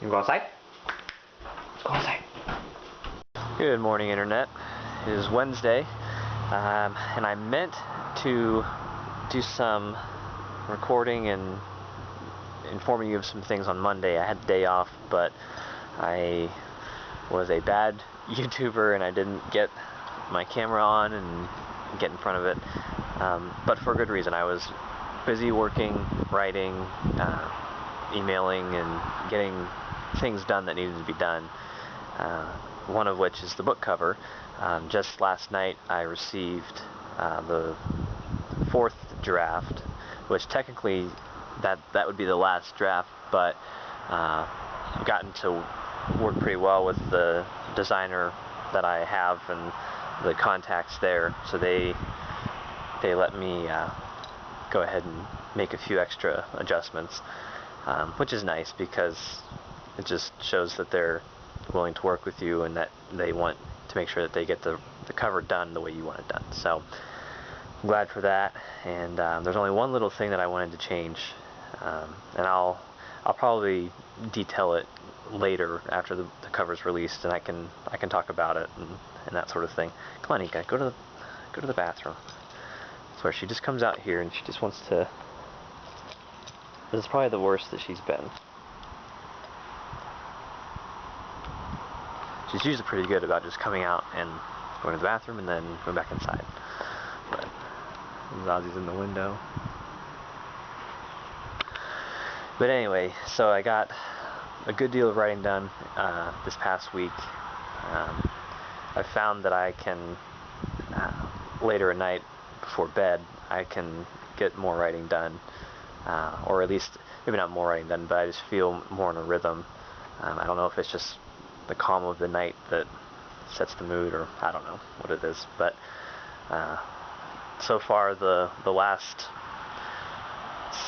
Go outside? Let's go outside. Good morning, Internet. It is Wednesday, and I meant to do some recording and informing you of some things on Monday. I had the day off, but I was a bad YouTuber and I didn't get my camera on and get in front of it, but for a good reason. I was busy working, writing, emailing, and getting things done that needed to be done, one of which is the book cover. Just last night I received the fourth draft, which technically that would be the last draft, but I've gotten to work pretty well with the designer that I have and the contacts there, so they let me go ahead and make a few extra adjustments, which is nice because it just shows that they're willing to work with you and that they want to make sure that they get the cover done the way you want it done. So I'm glad for that, and there's only one little thing that I wanted to change, and I'll probably detail it later after the cover's released, and I can talk about it and that sort of thing. Come on, Inkitt, go to the bathroom. That's where she just comes out here and she just wants to. This is probably the worst that she's been. She's usually pretty good about just coming out and going to the bathroom and then going back inside. But Ozzy's in the window. But anyway, so I got a good deal of writing done this past week. I found that I can, later at night before bed, I can get more writing done, or at least, maybe not more writing done, but I just feel more in a rhythm. I don't know if it's just the calm of the night that sets the mood, or I don't know what it is, but so far the last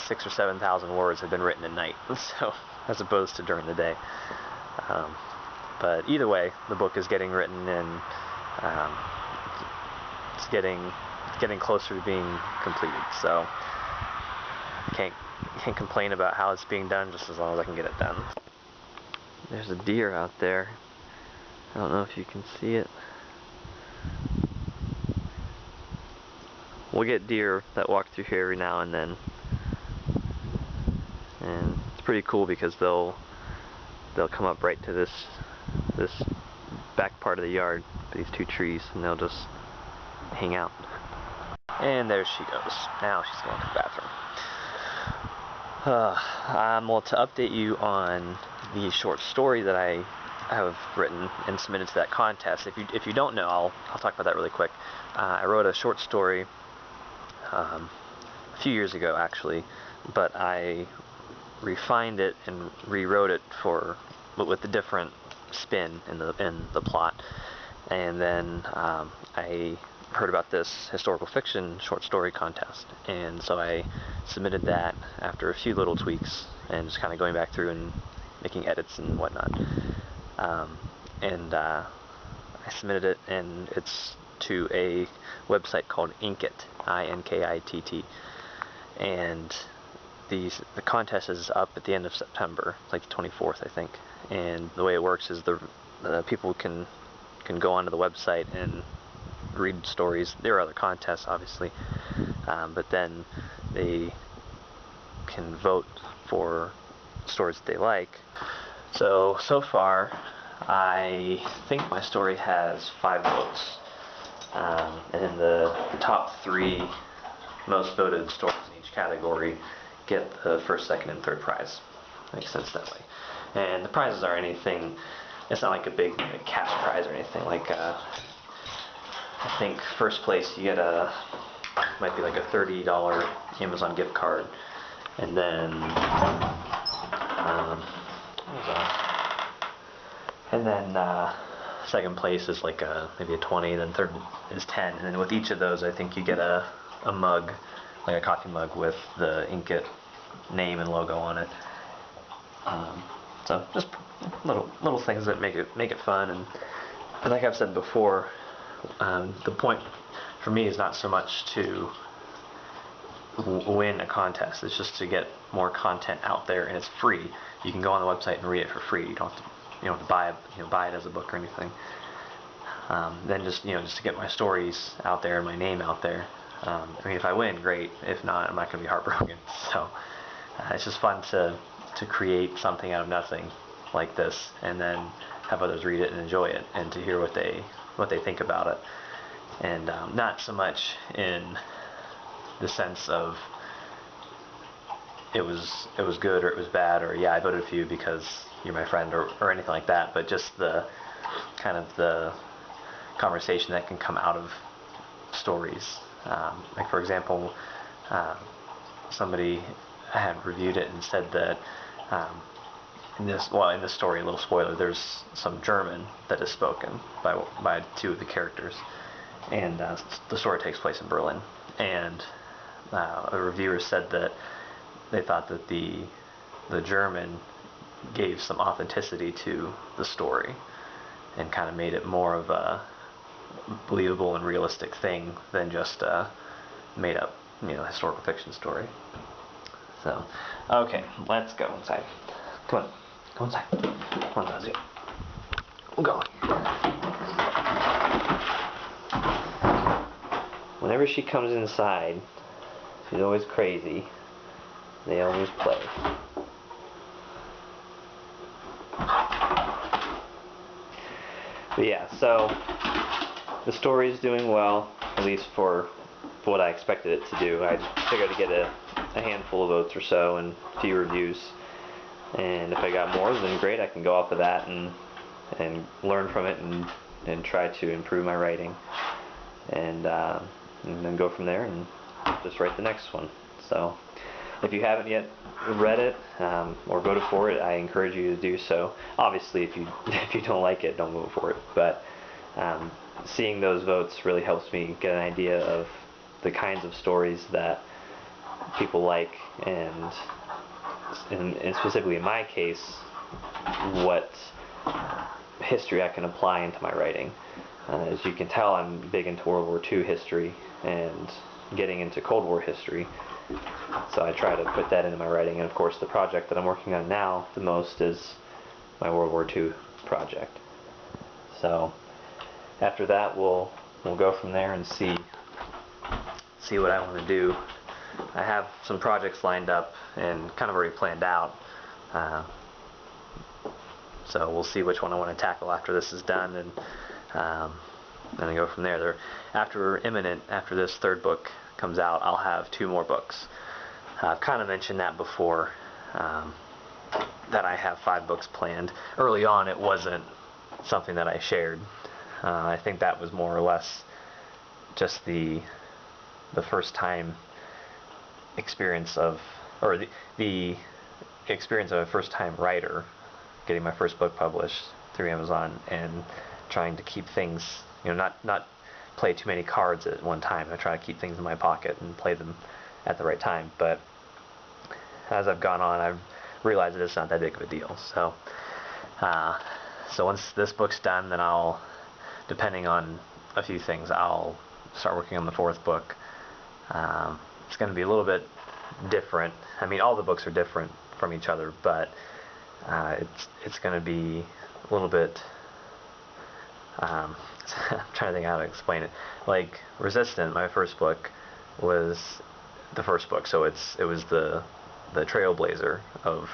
6,000 or 7,000 words have been written at night, so as opposed to during the day. But either way, the book is getting written, and it's getting closer to being completed. So can't complain about how it's being done, just as long as I can get it done. There's a deer out there. I don't know if you can see it. We'll get deer that walk through here every now and then, and it's pretty cool because they'll come up right to this back part of the yard, these two trees, and they'll just hang out. And there she goes. Now she's going to the bathroom. Well, to update you on the short story that I have written and submitted to that contest. If you don't know, I'll talk about that really quick. I wrote a short story a few years ago, actually, but I refined it and rewrote it with a different spin in the plot. And then I heard about this historical fiction short story contest, and so I submitted that after a few little tweaks and just kind of going back through and making edits and whatnot. And I submitted it, and it's to a website called Inkitt, Inkitt, and the contest is up at the end of September, like the 24th, I think. And the way it works is the people can go onto the website and read stories. There are other contests, obviously, but then they can vote for stories that they like. So far, I think my story has 5 votes, and the top 3 most voted stories in each category get the first, second, and third prize. Makes sense that way. And the prizes are anything. It's not like a big cash prize or anything. Like I think first place you get might be like a $30 Amazon gift card, and then what was that? And then second place is like maybe a 20, then third is 10, and then with each of those I think you get a mug, like a coffee mug with the Inkitt name and logo on it. So just little things that make it fun, and like I've said before, the point for me is not so much to win a contest. It's just to get more content out there, and it's free. You can go on the website and read it for free. You don't have to buy it as a book or anything. Then just to get my stories out there and my name out there. I mean, if I win, great. If not, I'm not going to be heartbroken. So it's just fun to create something out of nothing like this, and then have others read it and enjoy it, and to hear what they think about it. And not so much in the sense of it was good or it was bad, or yeah, I voted for you because you're my friend, or anything like that, but just the kind of the conversation that can come out of stories. Like, for example, somebody had reviewed it and said that in this story, a little spoiler, there's some German that is spoken by two of the characters, and the story takes place in Berlin. And a reviewer said that they thought that the German gave some authenticity to the story, and kind of made it more of a believable and realistic thing than just a made up, historical fiction story. So, okay, let's go inside. Come on, go inside. Come on, let's go. We'll go. Whenever she comes inside, she's always crazy. They always play. But yeah, so the story is doing well, at least for what I expected it to do. I figured I'd get a handful of votes or so and a few reviews, and if I got more, then great. I can go off of that and learn from it and try to improve my writing, and then go from there and just write the next one. So if you haven't yet read it or voted for it, I encourage you to do so. Obviously, if you don't like it, don't vote for it. But seeing those votes really helps me get an idea of the kinds of stories that people like, and specifically in my case, what history I can apply into my writing. As you can tell, I'm big into World War II history and getting into Cold War history, so I try to put that into my writing. And of course, the project that I'm working on now the most is my World War II project. So after that, we'll go from there and see what I want to do. I have some projects lined up and kind of already planned out, so we'll see which one I want to tackle after this is done, and then I go from there. After this third book comes out, I'll have 2 more books. I've kind of mentioned that before, that I have 5 books planned. Early on, it wasn't something that I shared. I think that was more or less just the first time experience of, or the experience of a first time writer, getting my first book published through Amazon, and trying to keep things, not play too many cards at one time. I try to keep things in my pocket and play them at the right time. But as I've gone on, I've realized that it's not that big of a deal. So once this book's done, then I'll, depending on a few things, I'll start working on the 4th book. It's going to be a little bit different. I mean, all the books are different from each other, but it's going to be a little bit. I'm trying to think how to explain it. Like Resistant, my first book, was the first book, so it was the trailblazer of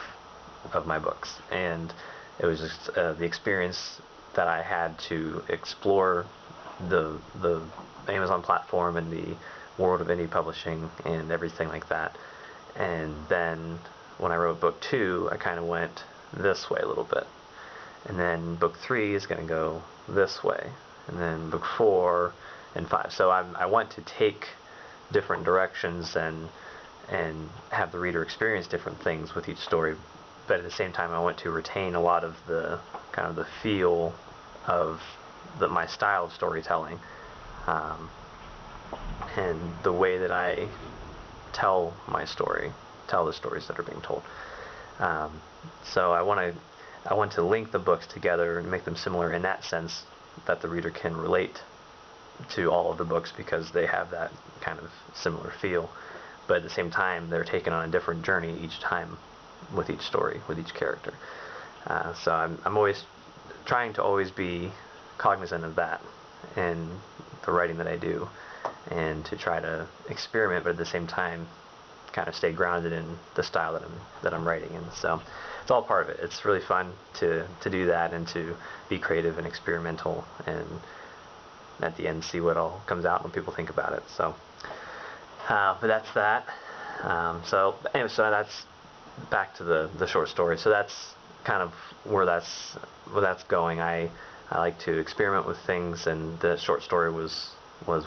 my books, and it was just the experience that I had to explore the Amazon platform and the world of indie publishing and everything like that. And then when I wrote book 2, I kind of went this way a little bit, and then book 3 is going to go this way, and then book 4 and 5. So I want to take different directions and have the reader experience different things with each story, but at the same time I want to retain a lot of the kind of the feel of my style of storytelling, and the way that I tell the stories that are being told. So I want to link the books together and make them similar in that sense, that the reader can relate to all of the books because they have that kind of similar feel. but at the same time they're taken on a different journey each time with each story, with each character. So I'm always trying to always be cognizant of that in the writing that I do, and to try to experiment, but at the same time kind of stay grounded in the style that I'm writing in. So it's all part of it. It's really fun to do that and to be creative and experimental, and at the end see what all comes out when people think about it. So but that's that. So anyway, so that's back to the short story. So that's kind of where that's going. I like to experiment with things, and the short story was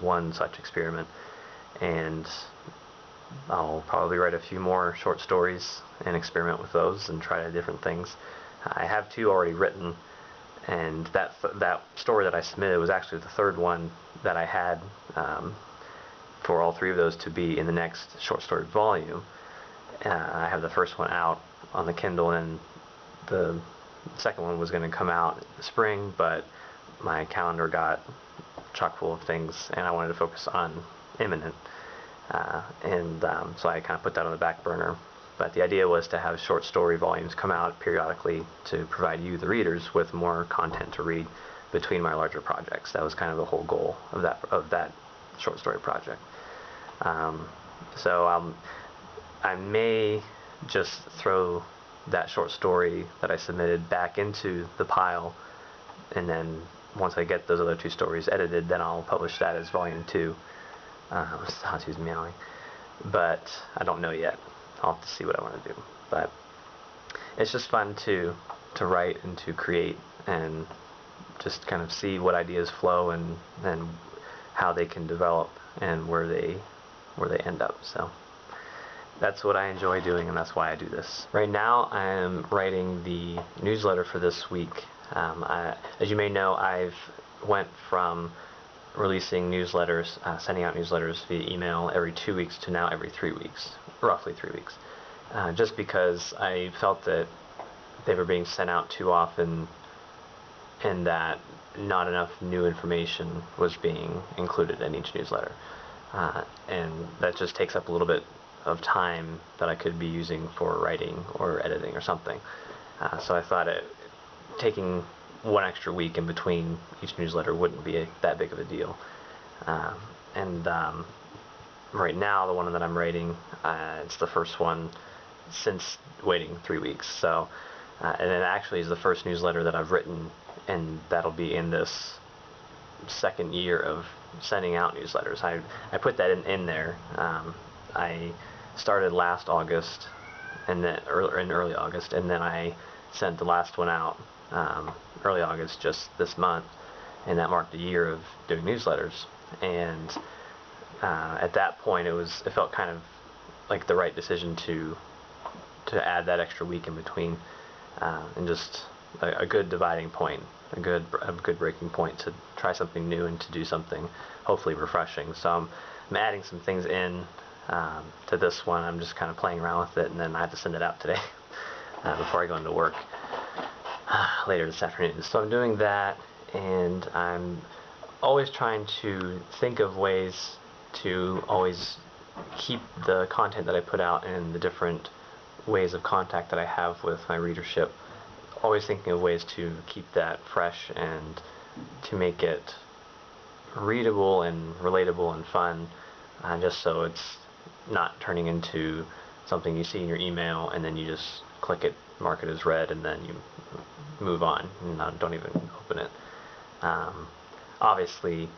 one such experiment, and I'll probably write a few more short stories and experiment with those and try different things. I have 2 already written, and that story that I submitted was actually the 3rd one that I had for all 3 of those to be in the next short story volume. I have the first one out on the Kindle, and the second one was going to come out in the spring, but my calendar got chock full of things, and I wanted to focus on Imminent. So I kind of put that on the back burner. But the idea was to have short story volumes come out periodically to provide you, the readers, with more content to read between my larger projects. That was kind of the whole goal of that short story project. So I may just throw that short story that I submitted back into the pile, and then once I get those other 2 stories edited, then I'll publish that as volume 2. Sawtooth's meowing, but I don't know yet. I'll have to see what I want to do. But it's just fun to write and to create, and just kind of see what ideas flow, and how they can develop, and where they end up. So that's what I enjoy doing, and that's why I do this. Right now I am writing the newsletter for this week. As you may know, I've went from releasing newsletters, sending out newsletters via email every 2 weeks to now every 3 weeks, roughly 3 weeks, just because I felt that they were being sent out too often, and that not enough new information was being included in each newsletter, and that just takes up a little bit of time that I could be using for writing or editing or something. So I thought taking 1 extra week in between each newsletter wouldn't be that big of a deal. Right now, the one that I'm writing, it's the first one since waiting 3 weeks. So, and it actually is the first newsletter that I've written, and that'll be in this 2nd year of sending out newsletters. I put that in there. I started last August, and then in early August, and then I sent the last one out early August, just this month, and that marked a year of doing newsletters. And at that point, it felt kind of like the right decision to add that extra week in between, and just a good dividing point, a good breaking point to try something new and to do something hopefully refreshing. So I'm adding some things in to this one. I'm just kind of playing around with it, and then I have to send it out today before I go into work later this afternoon. So I'm doing that, and I'm always trying to think of ways to always keep the content that I put out and the different ways of contact that I have with my readership, always thinking of ways to keep that fresh and to make it readable and relatable and fun, just so it's not turning into something you see in your email and then you just click it, mark it as read, and then you move on and don't even open it. Obviously,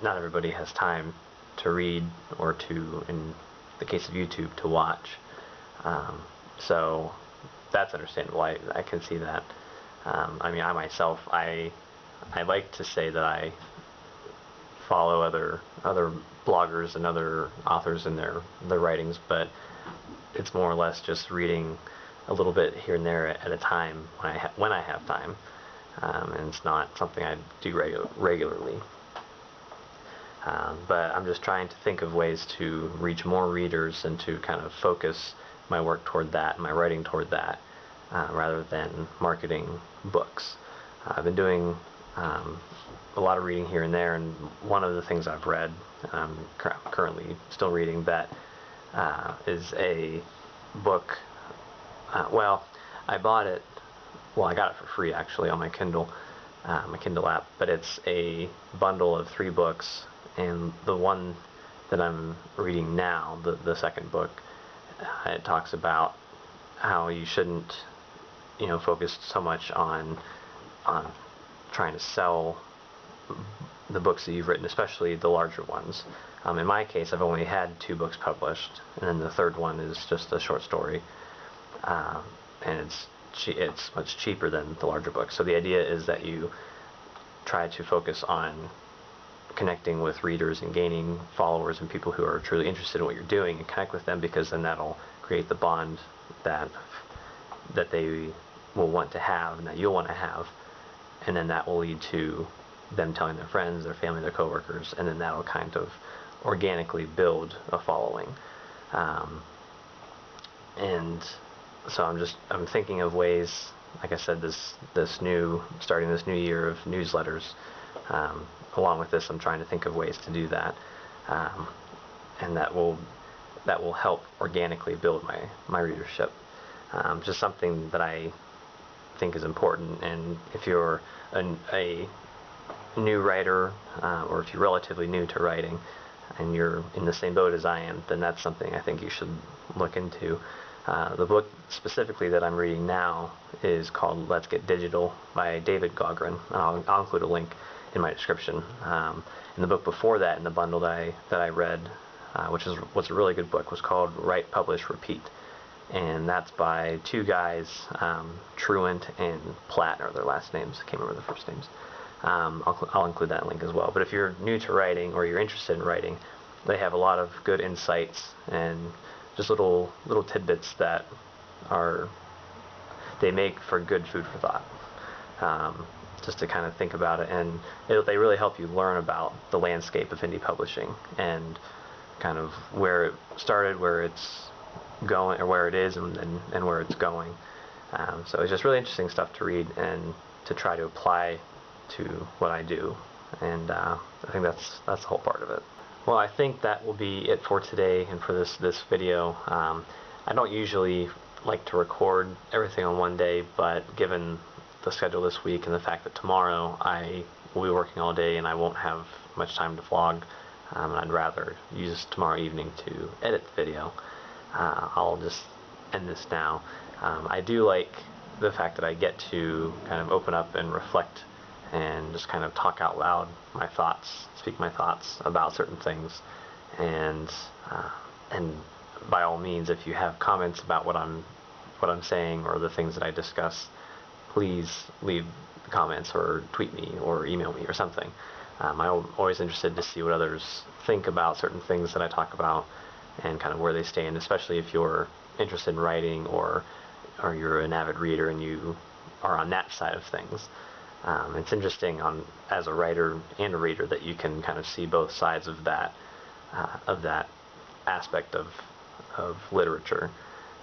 not everybody has time to read, or to, in the case of YouTube, to watch. So that's understandable. I can see that. I mean, I myself, I like to say that I follow other bloggers and other authors in their writings, but it's more or less just reading a little bit here and there at a time when I have time, and it's not something I do regularly. But I'm just trying to think of ways to reach more readers and to kind of focus my work toward that, my writing toward that, rather than marketing books. I've been doing a lot of reading here and there, and one of the things I've read, I'm currently still reading, that is a book. Well, I bought it. Well, I got it for free actually on my Kindle app. But it's a bundle of 3 books, and the one that I'm reading now, the second book, it talks about how you shouldn't, focus so much on trying to sell the books that you've written, especially the larger ones. In my case, I've only had 2 books published, and then the third one is just a short story, and it's much cheaper than the larger books. So the idea is that you try to focus on connecting with readers and gaining followers and people who are truly interested in what you're doing, and connect with them, because then that'll create the bond that they will want to have and that you'll want to have, and then that will lead to them telling their friends, their family, their coworkers, and then that'll kind of organically build a following. And so I'm thinking of ways, like I said, starting this new year of newsletters. Along with this, I'm trying to think of ways to do that, and that will help organically build my readership. Just something that I think is important. And if you're a new writer, or if you're relatively new to writing, and you're in the same boat as I am, then that's something I think you should look into. The book specifically that I'm reading now is called Let's Get Digital by David Gaughran. I'll include a link in my description. And the book before that, in the bundle that I read, which was a really good book, was called Write, Publish, Repeat. And that's by 2 guys, Truant and Platt are their last names. I can't remember the first names. I'll include that link as well. But if you're new to writing, or you're interested in writing, they have a lot of good insights and just little tidbits that they make for good food for thought. Just to kind of think about it, and they really help you learn about the landscape of indie publishing and kind of where it started, where it's going, or where it is, and where it's going. So it's just really interesting stuff to read and to try to apply to what I do, and I think that's the whole part of it. Well, I think that will be it for today and for this video. I don't usually like to record everything on one day, but given the schedule this week and the fact that tomorrow I will be working all day and I won't have much time to vlog, and I'd rather use tomorrow evening to edit the video, I'll just end this now. I do like the fact that I get to kind of open up and reflect and just kind of talk out loud my thoughts, speak my thoughts about certain things, and by all means, if you have comments about what I'm saying or the things that I discuss, please leave comments or tweet me or email me or something. I'm always interested to see what others think about certain things that I talk about and kind of where they stand, especially if you're interested in writing or you're an avid reader and you are on that side of things. It's interesting as a writer and a reader that you can kind of see both sides of that aspect of literature.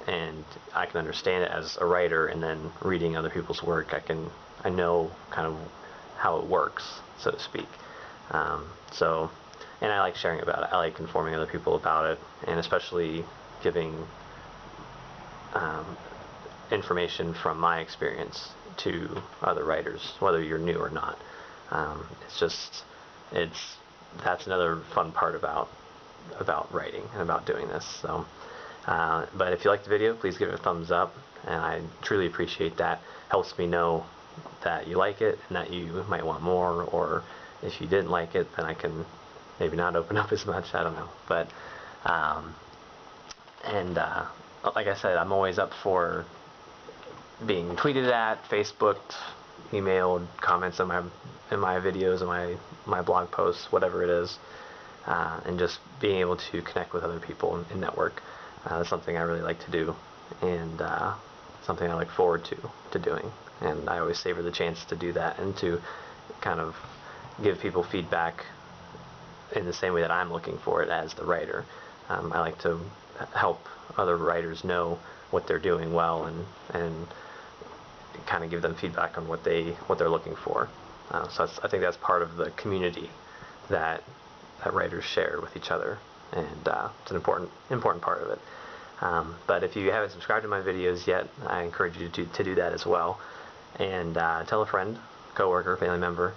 And I can understand it as a writer, and then reading other people's work, I know kind of how it works, so to speak. And I like sharing about it. I like informing other people about it, and especially giving information from my experience to other writers, whether you're new or not. That's another fun part about writing and about doing this. So. But if you liked the video, please give it a thumbs up, and I truly appreciate that. Helps me know that you like it and that you might want more, or if you didn't like it, then I can maybe not open up as much, I don't know. But like I said, I'm always up for being tweeted at, Facebooked, emailed, comments in my videos and my blog posts, whatever it is, and just being able to connect with other people and network. That's something I really like to do, and something I look forward to doing. And I always savor the chance to do that and to kind of give people feedback in the same way that I'm looking for it as the writer. I like to help other writers know what they're doing well and kind of give them feedback on what they're looking for. So I think that's part of the community that writers share with each other. and it's an important part of it. But if you haven't subscribed to my videos yet, I encourage you to do that as well. And tell a friend, coworker, family member.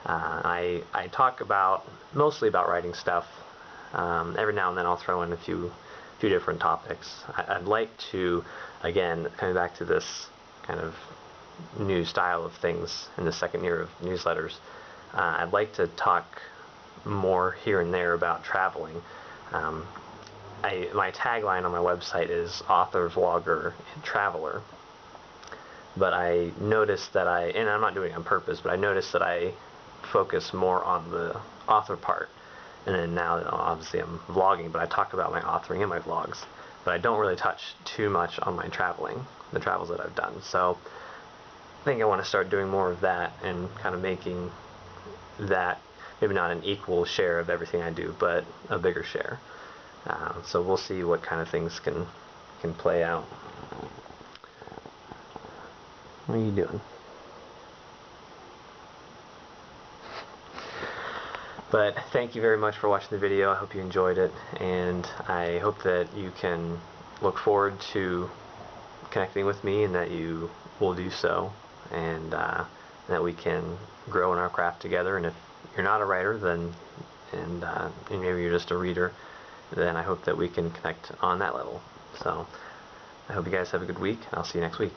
I talk mostly about writing stuff. Every now and then I'll throw in a few different topics. I'd like to, again, coming back to this kind of new style of things in the second year of newsletters, I'd like to talk more here and there about traveling. My tagline on my website is author, vlogger, and traveler. But I noticed that and I'm not doing it on purpose, but I noticed that I focus more on the author part. And then now, obviously, I'm vlogging, but I talk about my authoring in my vlogs. But I don't really touch too much on my traveling, the travels that I've done. So I think I want to start doing more of that and kind of making that maybe not an equal share of everything I do, but a bigger share. So we'll see what kind of things can play out. What are you doing? But thank you very much for watching the video. I hope you enjoyed it, and I hope that you can look forward to connecting with me, and that you will do so, and that we can grow in our craft together. And if you're not a writer, then and maybe you're just a reader, then I hope that we can connect on that level. So I hope you guys have a good week, and I'll see you next week.